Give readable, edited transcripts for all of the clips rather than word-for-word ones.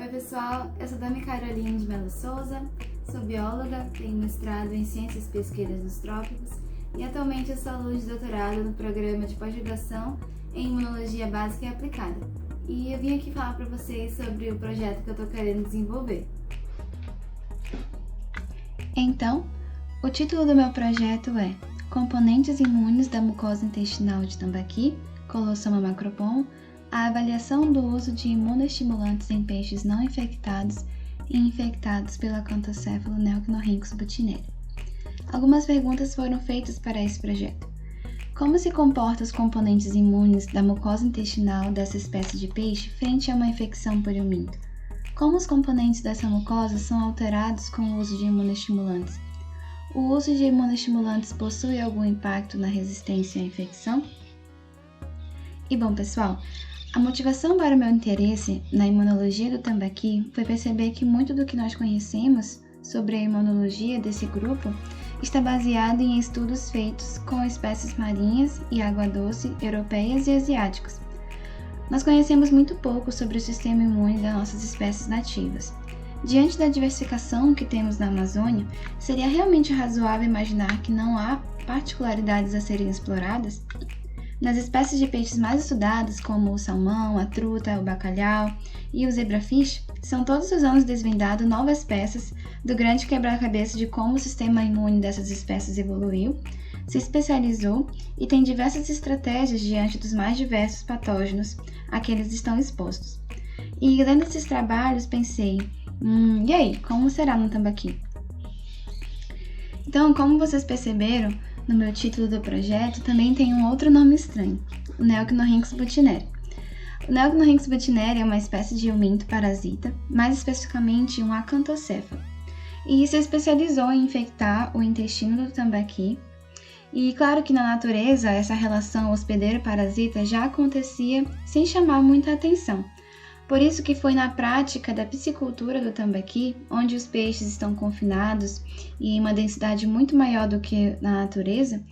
Oi pessoal, eu sou Dami Caroline de Melo Souza, sou bióloga, tenho mestrado em Ciências e Pesquisas nos Trópicos e atualmente eu sou aluna de doutorado no programa de pós-graduação em Imunologia Básica e Aplicada. E eu vim aqui falar para vocês sobre o projeto que eu estou querendo desenvolver. Então, o título do meu projeto é Componentes imunes da mucosa intestinal de tambaqui, Colossoma macropon, a avaliação do uso de imunoestimulantes em peixes não infectados e infectados pela Acanthocéphalo neoquinorhynchus butineri. Algumas perguntas foram feitas para esse projeto. Como se comportam os componentes imunes da mucosa intestinal dessa espécie de peixe frente a uma infecção por helminto? Como os componentes dessa mucosa são alterados com o uso de imunoestimulantes? O uso de imunoestimulantes possui algum impacto na resistência à infecção? E bom, pessoal, a motivação para o meu interesse na imunologia do tambaqui foi perceber que muito do que nós conhecemos sobre a imunologia desse grupo está baseado em estudos feitos com espécies marinhas e água-doce europeias e asiáticas. Nós conhecemos muito pouco sobre o sistema imune das nossas espécies nativas. Diante da diversificação que temos na Amazônia, seria realmente razoável imaginar que não há particularidades a serem exploradas? Nas espécies de peixes mais estudadas, como o salmão, a truta, o bacalhau e o zebrafish, são todos os anos desvendado novas peças do grande quebra-cabeça de como o sistema imune dessas espécies evoluiu, se especializou e tem diversas estratégias diante dos mais diversos patógenos a que eles estão expostos. E lendo esses trabalhos, pensei, e aí, como será no tambaqui? Então, como vocês perceberam, no meu título do projeto também tem um outro nome estranho, o Neoquinorhynchus butineri. O Neoquinorhynchus butineri é uma espécie de helminto parasita, mais especificamente um acanthocéfalo, e se especializou em infectar o intestino do tambaqui. E claro que na natureza essa relação hospedeiro-parasita já acontecia sem chamar muita atenção. Por isso que foi na prática da piscicultura do tambaqui, onde os peixes estão confinados e em uma densidade muito maior do que na natureza,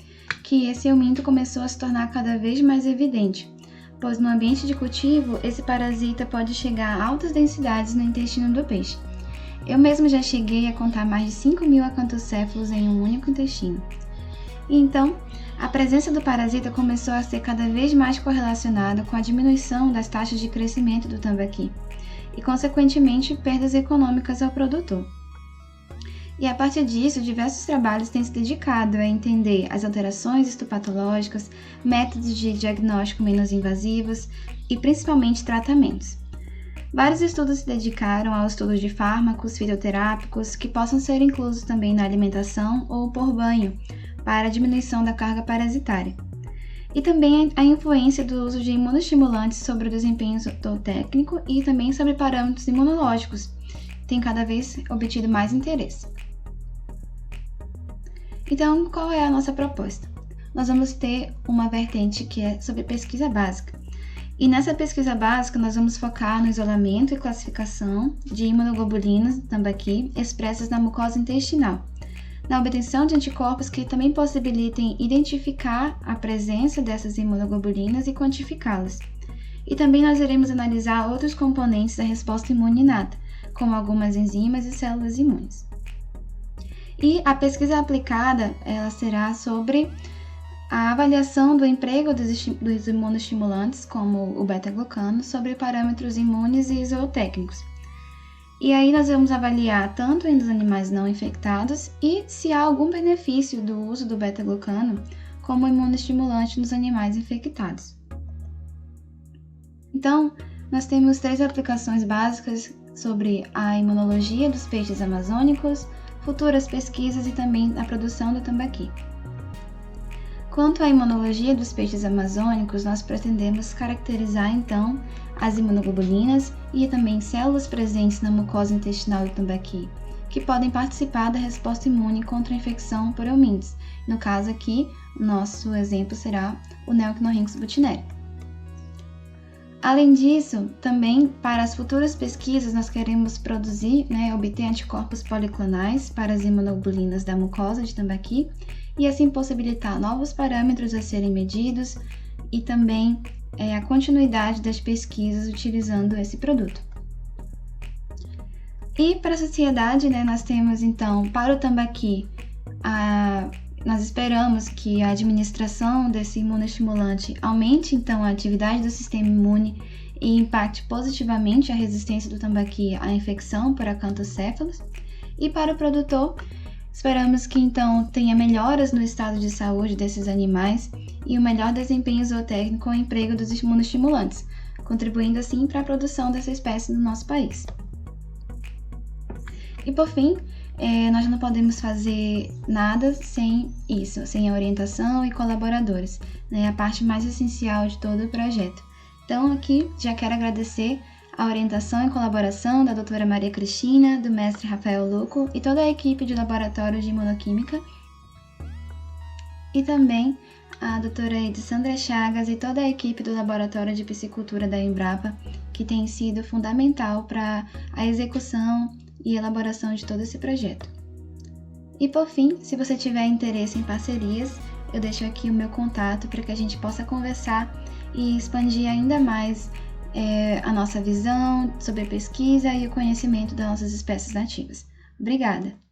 que esse helminto começou a se tornar cada vez mais evidente, pois no ambiente de cultivo, esse parasita pode chegar a altas densidades no intestino do peixe. Eu mesmo já cheguei a contar mais de 5.000 acanthocéfalos em um único intestino. E então, a presença do parasita começou a ser cada vez mais correlacionada com a diminuição das taxas de crescimento do tambaqui e, consequentemente, perdas econômicas ao produtor. E a partir disso, diversos trabalhos têm se dedicado a entender as alterações histopatológicas, métodos de diagnóstico menos invasivos e, principalmente, tratamentos. Vários estudos se dedicaram ao estudo de fármacos fitoterápicos que possam ser inclusos também na alimentação ou por banho, para a diminuição da carga parasitária. E também a influência do uso de imunoestimulantes sobre o desempenho zootécnico e também sobre parâmetros imunológicos, tem cada vez obtido mais interesse. Então, qual é a nossa proposta? Nós vamos ter uma vertente que é sobre pesquisa básica. E nessa pesquisa básica, nós vamos focar no isolamento e classificação de imunoglobulinas do tambaqui expressas na mucosa intestinal, na obtenção de anticorpos que também possibilitem identificar a presença dessas imunoglobulinas e quantificá-las. E também nós iremos analisar outros componentes da resposta imune inata, como algumas enzimas e células imunes. E a pesquisa aplicada ela será sobre a avaliação do emprego dos imunoestimulantes, como o beta-glucano, sobre parâmetros imunes e zootécnicos. E aí nós vamos avaliar tanto nos animais não infectados e se há algum benefício do uso do beta-glucano como imunoestimulante nos animais infectados. Então, nós temos 3 aplicações básicas sobre a imunologia dos peixes amazônicos, futuras pesquisas e também a produção do tambaqui. Quanto à imunologia dos peixes amazônicos, nós pretendemos caracterizar então as imunoglobulinas e também células presentes na mucosa intestinal do tambaqui, que podem participar da resposta imune contra a infecção por helmintos. No caso aqui, o nosso exemplo será o Neoquinorhynchus butineri. Além disso, também para as futuras pesquisas nós queremos produzir, obter anticorpos policlonais para as imunoglobulinas da mucosa de tambaqui e assim possibilitar novos parâmetros a serem medidos e também a continuidade das pesquisas utilizando esse produto. E para a sociedade, né, nós temos então, para o tambaqui, nós esperamos que a administração desse imunoestimulante aumente então a atividade do sistema imune e impacte positivamente a resistência do tambaqui à infecção por acanthocéfalos. E para o produtor, esperamos que então tenha melhoras no estado de saúde desses animais e um melhor desempenho zootécnico com o emprego dos imunoestimulantes, contribuindo assim para a produção dessa espécie no nosso país. E por fim, nós não podemos fazer nada sem isso, sem a orientação e colaboradores, né? A parte mais essencial de todo o projeto. Então aqui já quero agradecer a orientação e colaboração da doutora Maria Cristina, do mestre Rafael Luco e toda a equipe de laboratório de imunoquímica, e também a doutora Edissandra Chagas e toda a equipe do laboratório de piscicultura da Embrapa, que tem sido fundamental para a execução e elaboração de todo esse projeto. E por fim, se você tiver interesse em parcerias, eu deixo aqui o meu contato para que a gente possa conversar e expandir ainda mais a nossa visão sobre a pesquisa e o conhecimento das nossas espécies nativas. Obrigada!